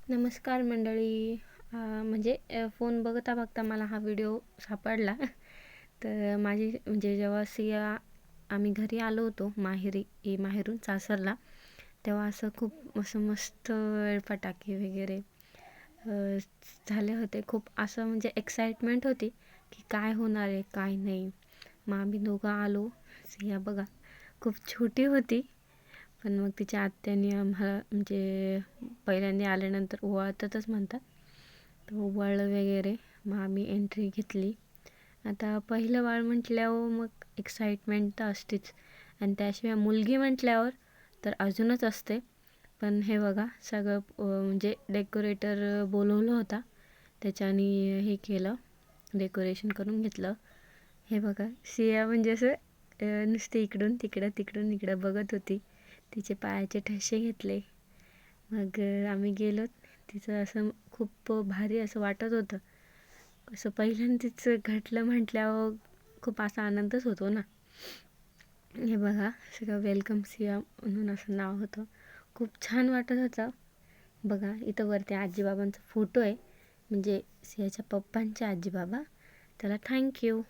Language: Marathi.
नमस्कार मंडळी. फोन बघता बघता मला हा व्हिडिओ सापडला. तर माझी म्हणजे जेव्हा आम्ही घरी आलो होतो माहेरून सासरला, तेव्हा असं खूप असं मस्त फटाके वगैरे झाले होते. खूप असं म्हणजे एक्साइटमेंट होती की काय होणार आहे काय नाही. मग आम्ही दोघं आलो. सिया बघा खूप छोटी होती, पण मग तिच्या आत्याने आम्हाला म्हणजे पहिल्यांदा आल्यानंतर ओवाळतातच म्हणतात, तर ओवाळलं वगैरे. मग आम्ही एंट्री घेतली. आता पहिलं बाळ म्हटल्यावर मग एक्साइटमेंट तर असतेच, आणि त्याशिवाय मुलगी म्हटल्यावर तर अजूनच असते. पण हे बघा सगळं म्हणजे डेकोरेटर बोलवलं होता, त्याच्याने हे केलं, डेकोरेशन करून घेतलं. हे बघा सिया म्हणजे असं नुसते इकडून तिकडं बघत होती. तिचे पायाचे ठसे घेतले. मग आम्ही गेलो. तिचं असं खूप भारी असं वाटत होतं. असं पहिल्यांदाच घडलं म्हटल्यावर खूप असा आनंदच होतो ना. हे बघा सगळं वेलकम सिया म्हणून असं नाव होतं. खूप छान वाटत होतं. बघा इथं वरती आजीबाबांचा फोटो आहे, म्हणजे सियाच्या पप्पांचे आजीबाबा. त्याला थँक्यू.